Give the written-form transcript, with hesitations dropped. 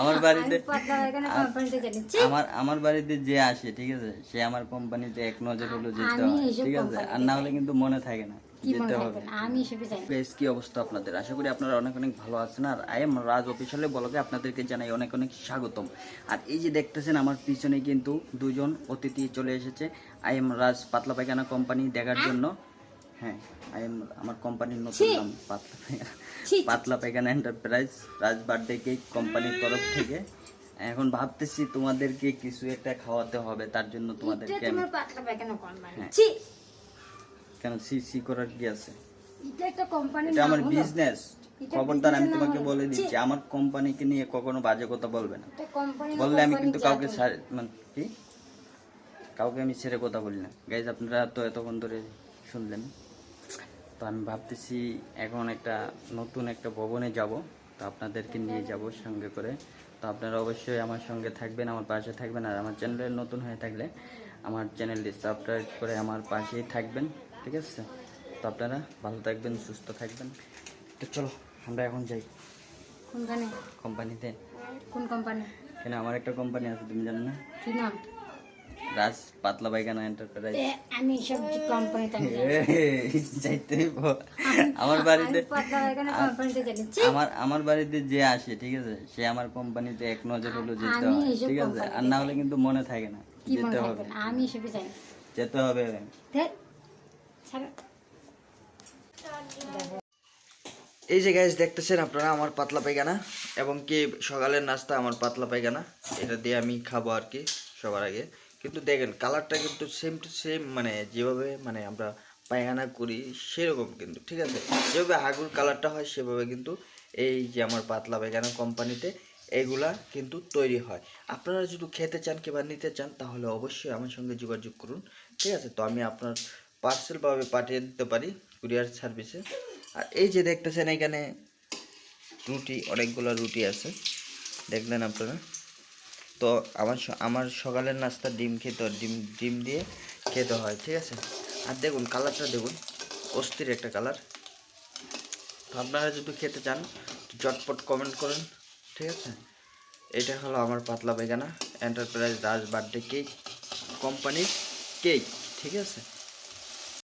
আমার বাড়িতে আমার বাড়িতে যে আসে, ঠিক আছে, সে আমার কোম্পানিতে এক নজর হলো যেতে হয়, ঠিক আছে, আর না হলে কিন্তু মনে থাকে না, যেতে হবে। বেশ, কি অবস্থা আপনাদের? আশা করি আপনারা অনেক অনেক ভালো আছেন। আর আই এম রাজ অফিসিয়ালে ব্লগে আপনাদেরকে জানাই অনেক অনেক স্বাগতম। আর এই যে দেখতেছেন আমার পিছনে কিন্তু দুজন অতিথি চলে এসেছে আই এম রাজ পাতলা পায়খানা কোম্পানি দেখার জন্য। হ্যাঁ, আমার কোম্পানির নতুন নাম পাতলা পায়খানা এন্টারপ্রাইজ রাজ বার্থডে কেক কোম্পানির তরফ থেকে। এখন ভাবতেছি তোমাদেরকে কিছু একটা খাওয়াতে হবে, তার জন্য তোমাদেরকে কেন সি করার কি আছে? এটা আমার বিজনেস। খবরদার, আমি তোমাকে বলে দিচ্ছি, আমার কোম্পানিকে নিয়ে কখনো বাজে কথা বলবে না। বললে আমি কিন্তু কাউকে কি কাউকে আমি ছেড়ে কথা বলি না। গাইজ, আপনারা তো এতক্ষণ ধরে শুনলেন। তো আমি ভাবতেছি এখন একটা নতুন একটা ভবনে যাব, তো আপনাদেরকে নিয়ে যাব সঙ্গে করে। তো আপনারা অবশ্যই আমার সঙ্গে থাকবেন, আমার পাশে থাকবেন। আর আমার চ্যানেলে নতুন হয়ে থাকলে আমার চ্যানেলটি সাবস্ক্রাইব করে আমার পাশেই থাকবেন, ঠিক আছে? তো আপনারা ভালো থাকবেন, সুস্থ থাকবেন। তো চলো আমরা এখন যাই কোম্পানিতে। কোন কোম্পানি? কেন, আমার একটা কোম্পানি আছে, তুমি জানো না? কি নাম? রাজ পাতলা পায়খানা এন্টারপ্রাইজ। আমি সব কোম্পানিতে যাইতে আমার বাড়িতে আমার বাড়িতে যে আসে, ঠিক আছে, সে আমার কোম্পানিতে এক নজর হলো যেতে হয়, ঠিক আছে, আর না হলে কিন্তু মনে থাকে না, যেতে হবে। আমি এসবে যাই, যেতে হবে। এই যে গাইস দেখতেছেন আপনারা আমার পাতলা পায়খানা, এবং কি সকালের নাস্তা আমার পাতলা পায়খানা, এটা দিয়ে আমি খাবো আর কি সবার আগে। কিন্তু দেখেন কালারটা কিন্তু সেম টু সেম, মানে যেভাবে মানে আমরা পায়খানা করি সেরকম কিন্তু, ঠিক আছে, যেভাবে আগুর কালারটা হয় সেভাবে কিন্তু এই যে আমার পাতলা পায়খানা কোম্পানিতে এইগুলা কিন্তু তৈরি হয়। আপনারা যদি খেতে চান কিংবা নিতে চান তাহলে অবশ্যই আমার সঙ্গে যোগাযোগ করুন, ঠিক আছে? তো আমি আপনার পার্সেলভাবে পাঠিয়ে দিতে পারি কুরিয়ার সার্ভিসে। আর এই যে দেখতেছেন এখানে রুটি, অনেকগুলো রুটি আছে, দেখলেন আপনারা। তো আমার সকালের নাস্তা ডিম খেতে হয়, ডিম দিয়ে খেতে হয়, ঠিক আছে? আর দেখুন কালারটা দেখুন, অস্থির একটা কালার। তো আপনারা যদি খেতে চান চটপট কমেন্ট করেন, ঠিক আছে? এটা হলো আমার পাতলা পায়খানা এন্টারপ্রাইজ রাজ বার্থডে কেক কোম্পানির কেক, ঠিক আছে?